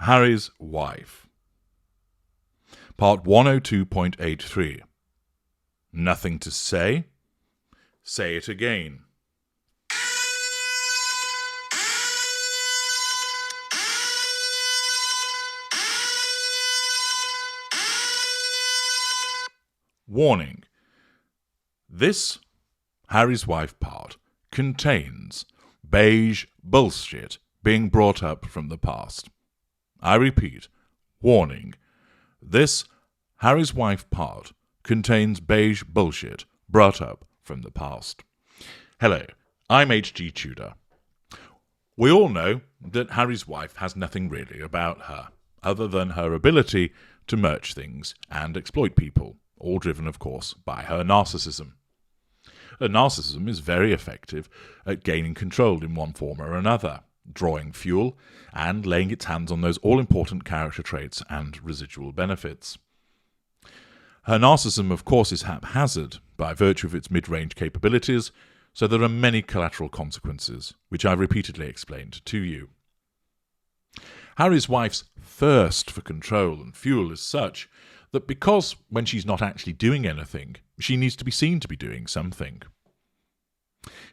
Harry's wife. Part 102.83. Nothing to say? Say it again. Warning. This Harry's wife part contains beige bullshit being brought up from the past. I repeat, warning. This Harry's wife part contains beige bullshit brought up from the past. Hello, I'm H.G. Tudor. We all know that Harry's wife has nothing really about her, other than her ability to merch things and exploit people, all driven, of course, by her narcissism. Her narcissism is very effective at gaining control in one form or another, drawing fuel and laying its hands on those all-important character traits and residual benefits. Her narcissism, of course, is haphazard by virtue of its mid-range capabilities, so there are many collateral consequences, which I've repeatedly explained to you. Harry's wife's thirst for control and fuel is such that because when she's not actually doing anything, she needs to be seen to be doing something.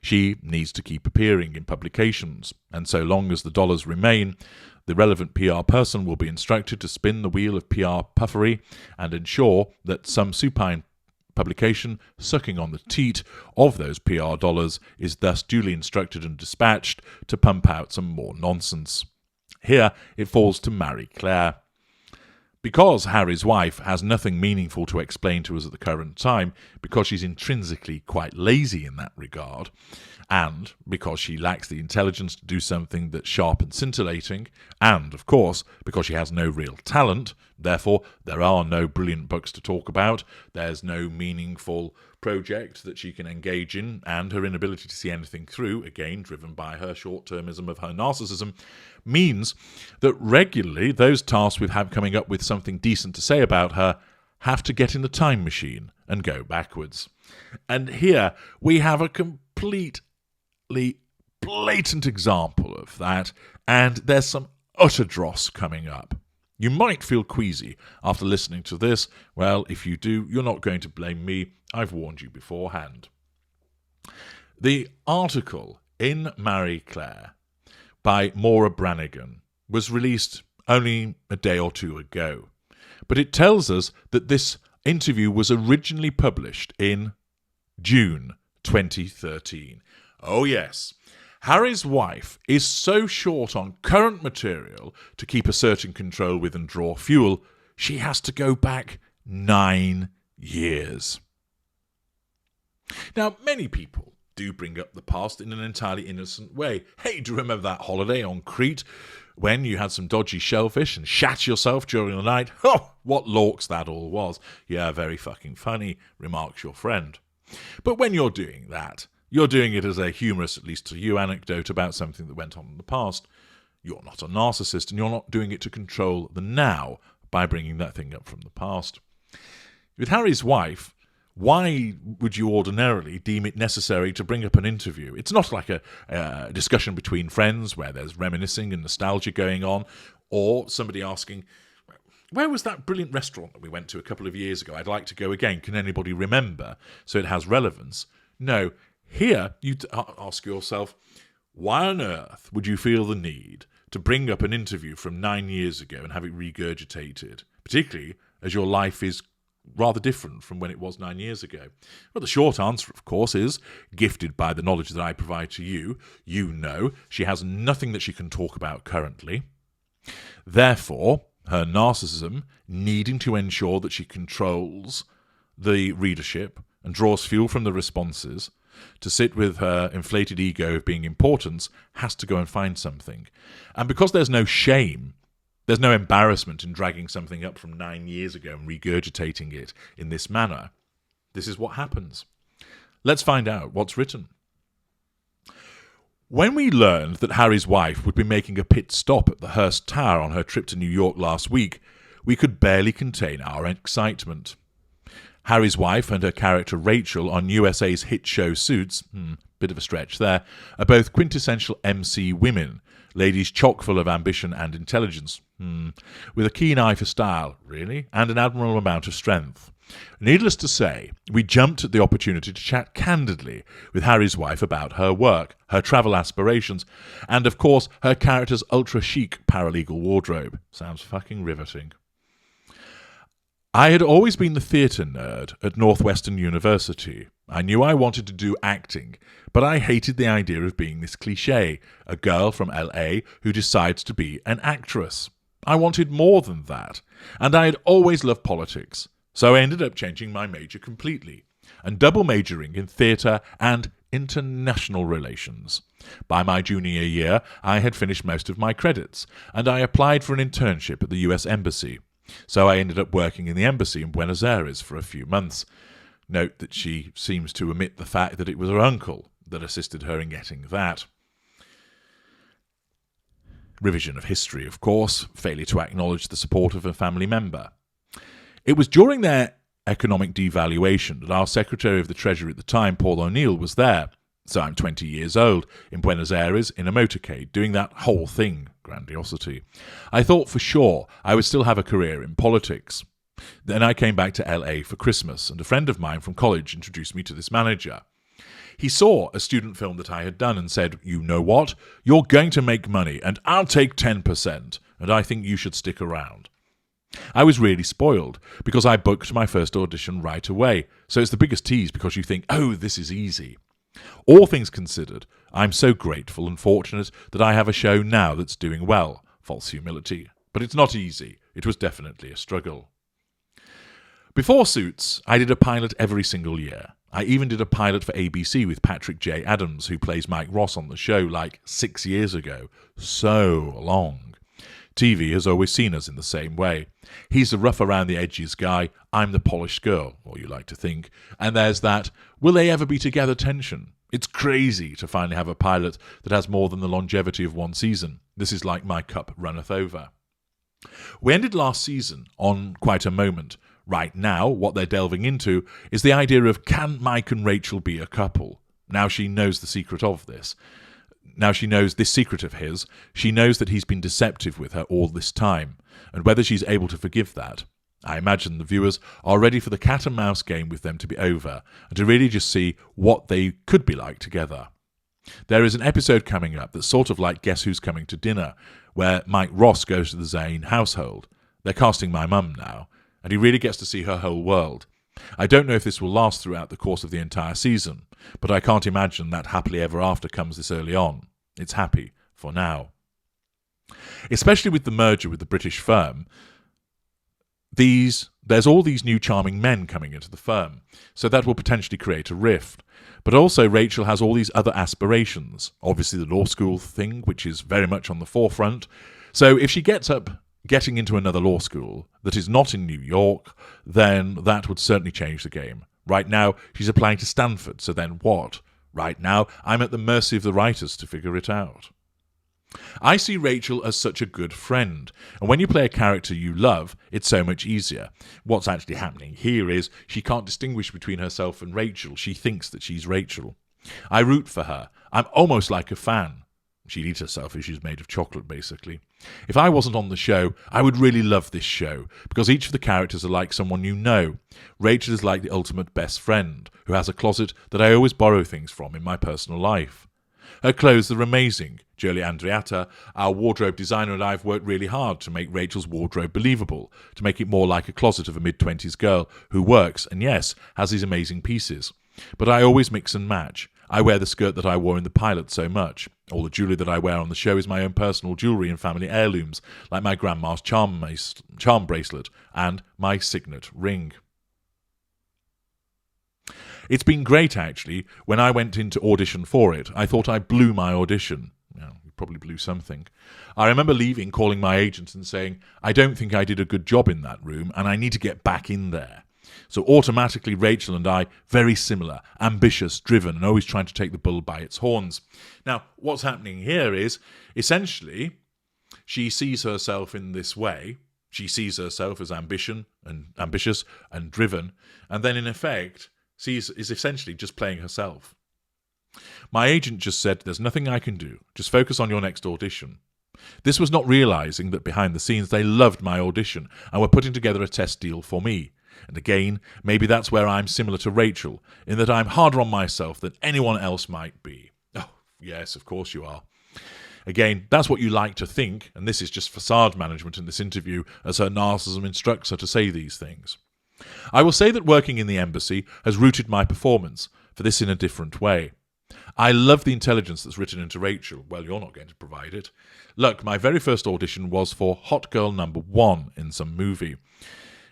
She needs to keep appearing in publications, and so long as the dollars remain, the relevant PR person will be instructed to spin the wheel of PR puffery and ensure that some supine publication sucking on the teat of those PR dollars is thus duly instructed and dispatched to pump out some more nonsense. Here it falls to Marie Claire. Because Harry's wife has nothing meaningful to explain to us at the current time, because she's intrinsically quite lazy in that regard, and because she lacks the intelligence to do something that's sharp and scintillating, and, of course, because she has no real talent, therefore there are no brilliant books to talk about, there's no meaningful project that she can engage in, and her inability to see anything through, again driven by her short-termism of her narcissism, means that regularly those tasked with coming up with something decent to say about her have to get in the time machine and go backwards. And here we have a completely blatant example of that, and there's some utter dross coming up. You might feel queasy after listening to this. Well, if you do, you're not going to blame me. I've warned you beforehand. The article in Marie Claire by Maura Brannigan was released only a day or two ago, but it tells us that this interview was originally published in June 2013. Oh yes, Harry's wife is so short on current material to keep asserting control with and draw fuel, she has to go back 9 years. Now, many people do bring up the past in an entirely innocent way. Hey, do you remember that holiday on Crete when you had some dodgy shellfish and shat yourself during the night? Oh, what lorks that all was. Yeah, very fucking funny, remarks your friend. But when you're doing that, you're doing it as a humorous, at least to you, anecdote about something that went on in the past. You're not a narcissist, and you're not doing it to control the now by bringing that thing up from the past. With Harry's wife, why would you ordinarily deem it necessary to bring up an interview? It's not like a discussion between friends where there's reminiscing and nostalgia going on, or somebody asking, where was that brilliant restaurant that we went to a couple of years ago? I'd like to go again. Can anybody remember? So it has relevance. No, here you ask yourself, why on earth would you feel the need to bring up an interview from 9 years ago and have it regurgitated, particularly as your life is rather different from when it was 9 years ago? Well, the short answer, of course, is, gifted by the knowledge that I provide to you, you know she has nothing that she can talk about currently. Therefore, her narcissism, needing to ensure that she controls the readership and draws fuel from the responses, to sit with her inflated ego of being important, has to go and find something. And because there's no shame, there's no embarrassment in dragging something up from 9 years ago and regurgitating it in this manner, this is what happens. Let's find out what's written. When we learned that Harry's wife would be making a pit stop at the Hearst Tower on her trip to New York last week, we could barely contain our excitement. Harry's wife and her character Rachel on USA's hit show Suits, bit of a stretch there, are both quintessential MC women, Ladies chock full of ambition and intelligence. With a keen eye for style, really, and an admirable amount of strength. Needless to say, we jumped at the opportunity to chat candidly with Harry's wife about her work, her travel aspirations, and of course her character's ultra-chic paralegal wardrobe. Sounds fucking riveting. I had always been the theatre nerd at Northwestern University. I knew I wanted to do acting, but I hated the idea of being this cliché, a girl from LA who decides to be an actress. I wanted more than that, and I had always loved politics, so I ended up changing my major completely, and double majoring in theatre and international relations. By my junior year, I had finished most of my credits, and I applied for an internship at the US Embassy. So I ended up working in the embassy in Buenos Aires for a few months. Note that she seems to omit the fact that it was her uncle that assisted her in getting that. Revision of history, of course, failure to acknowledge the support of a family member. It was during their economic devaluation that our Secretary of the Treasury at the time, Paul O'Neill, was there. So I'm 20 years old, in Buenos Aires, in a motorcade, doing that whole thing. Grandiosity. I thought for sure I would still have a career in politics. Then I came back to LA for Christmas, and a friend of mine from college introduced me to this manager. He saw a student film that I had done and said, "You know what? You're going to make money, and I'll take 10%, and I think you should stick around." I was really spoiled, because I booked my first audition right away, so it's the biggest tease because you think, oh, this is easy. All things considered, I'm so grateful and fortunate that I have a show now that's doing well. False humility. But it's not easy. It was definitely a struggle. Before Suits, I did a pilot every single year. I even did a pilot for ABC with Patrick J. Adams, who plays Mike Ross on the show, like 6 years ago. So long. TV has always seen us in the same way. He's the rough around the edges guy, I'm the polished girl, or you like to think, and there's that will they ever be together tension. It's crazy to finally have a pilot that has more than the longevity of one season. This is like my cup runneth over. We ended last season on quite a moment. Right now, what they're delving into is the idea of can Mike and Rachel be a couple? Now she knows the secret of this. Now she knows this secret of his, she knows that he's been deceptive with her all this time, and whether she's able to forgive that. I imagine the viewers are ready for the cat and mouse game with them to be over, and to really just see what they could be like together. There is an episode coming up that's sort of like Guess Who's Coming to Dinner, where Mike Ross goes to the Zane household. They're casting my mum now, and he really gets to see her whole world. I don't know if this will last throughout the course of the entire season, but I can't imagine that happily ever after comes this early on. It's happy for now. Especially with the merger with the British firm, there's all these new charming men coming into the firm, so that will potentially create a rift. But also Rachel has all these other aspirations, obviously the law school thing, which is very much on the forefront. So if she gets up getting into another law school that is not in New York, then that would certainly change the game. Right now, she's applying to Stanford, so then what? Right now, I'm at the mercy of the writers to figure it out. I see Rachel as such a good friend, and when you play a character you love, it's so much easier. What's actually happening here is she can't distinguish between herself and Rachel. She thinks that she's Rachel. I root for her. I'm almost like a fan. She'd eat herself if she's made of chocolate, basically. If I wasn't on the show, I would really love this show, because each of the characters are like someone you know. Rachel is like the ultimate best friend, who has a closet that I always borrow things from in my personal life. Her clothes are amazing. Julie Andreatta, our wardrobe designer, and I have worked really hard to make Rachel's wardrobe believable, to make it more like a closet of a mid-20s girl who works and, yes, has these amazing pieces. But I always mix and match. I wear the skirt that I wore in the pilot so much. All the jewellery that I wear on the show is my own personal jewellery and family heirlooms, like my grandma's charm bracelet and my signet ring. It's been great, actually. When I went in to audition for it, I thought I blew my audition. Well, you probably blew something. I remember leaving, calling my agent and saying, I don't think I did a good job in that room and I need to get back in there. So automatically Rachel and I, very similar, ambitious, driven, and always trying to take the bull by its horns. Now, what's happening here is, essentially, she sees herself in this way. She sees herself as ambitious and driven, and then in effect is essentially just playing herself. My agent just said, there's nothing I can do. Just focus on your next audition. This was not realising that behind the scenes they loved my audition and were putting together a test deal for me. And again, maybe that's where I'm similar to Rachel, in that I'm harder on myself than anyone else might be. Oh, yes, of course you are. Again, that's what you like to think, and this is just facade management in this interview as her narcissism instructs her to say these things. I will say that working in the embassy has rooted my performance, for this in a different way. I love the intelligence that's written into Rachel. Well, you're not going to provide it. Look, my very first audition was for Hot Girl number 1 in some movie.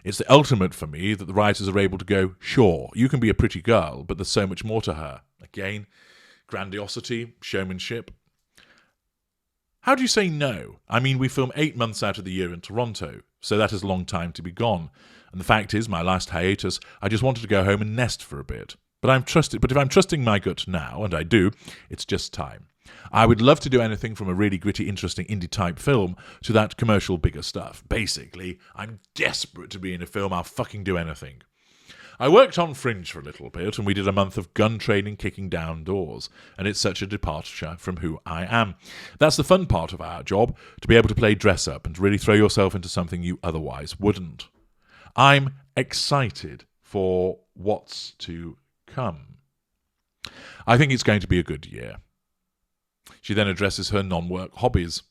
It's the ultimate for me that the writers are able to go, sure, you can be a pretty girl, but there's so much more to her. Again, grandiosity, showmanship. How do you say no? I mean, we film 8 months out of the year in Toronto, so that is a long time to be gone. And the fact is, my last hiatus, I just wanted to go home and nest for a bit. But if I'm trusting my gut now, and I do, it's just time. I would love to do anything from a really gritty, interesting indie-type film to that commercial bigger stuff. Basically, I'm desperate to be in a film. I'll fucking do anything. I worked on Fringe for a little bit, and we did a month of gun training kicking down doors, and it's such a departure from who I am. That's the fun part of our job, to be able to play dress-up and to really throw yourself into something you otherwise wouldn't. I'm excited for what's to come. I think it's going to be a good year. She then addresses her non-work hobbies.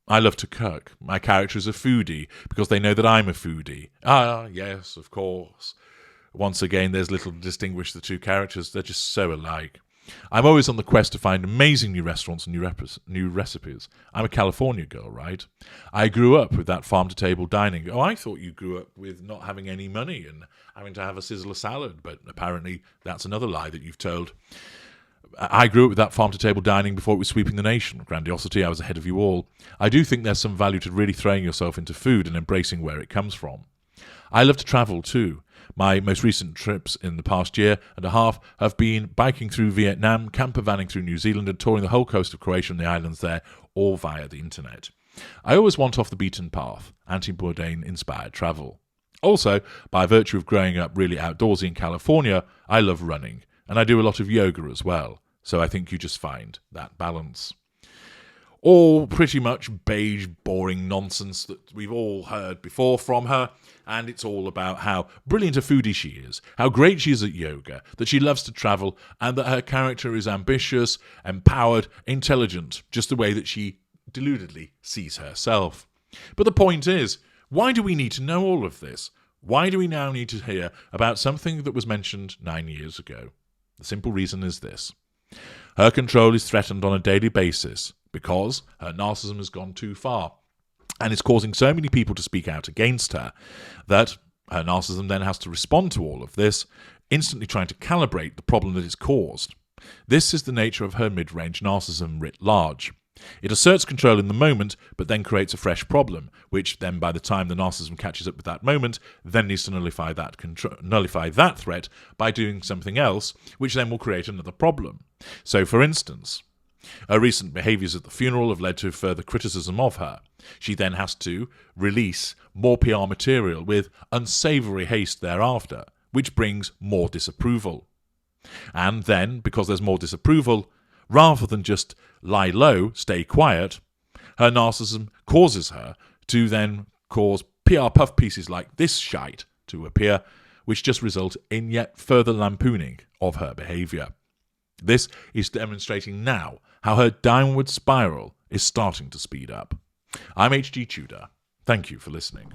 I love to cook. My character is a foodie because they know that I'm a foodie. Ah, yes, of course. Once again, there's little to distinguish the two characters. They're just so alike. I'm always on the quest to find amazing new restaurants and new recipes. I'm a California girl, right? I grew up with that farm-to-table dining. Oh, I thought you grew up with not having any money and having to have a sizzler salad, but apparently that's another lie that you've told. I grew up with that farm-to-table dining before it was sweeping the nation. Grandiosity, I was ahead of you all. I do think there's some value to really throwing yourself into food and embracing where it comes from. I love to travel too. My most recent trips in the past year and a half have been biking through Vietnam, camper vanning through New Zealand and touring the whole coast of Croatia and the islands there, all via the internet. I always want off the beaten path, anti-Bourdain inspired travel. Also, by virtue of growing up really outdoorsy in California, I love running, and I do a lot of yoga as well, so I think you just find that balance. All pretty much beige, boring nonsense that we've all heard before from her, and it's all about how brilliant a foodie she is, how great she is at yoga, that she loves to travel, and that her character is ambitious, empowered, intelligent, just the way that she deludedly sees herself. But the point is, why do we need to know all of this? Why do we now need to hear about something that was mentioned 9 years ago? The simple reason is this. Her control is threatened on a daily basis because her narcissism has gone too far. And it's causing so many people to speak out against her that her narcissism then has to respond to all of this, instantly trying to calibrate the problem that it's caused. This is the nature of her mid-range narcissism writ large. It asserts control in the moment, but then creates a fresh problem, which then by the time the narcissism catches up with that moment, then needs to nullify that threat by doing something else, which then will create another problem. So, for instance, her recent behaviours at the funeral have led to further criticism of her. She then has to release more PR material with unsavoury haste thereafter, which brings more disapproval. And then, because there's more disapproval, rather than just lie low, stay quiet, her narcissism causes her to then cause PR puff pieces like this shite to appear, which just result in yet further lampooning of her behaviour. This is demonstrating now how her downward spiral is starting to speed up. I'm H.G. Tudor. Thank you for listening.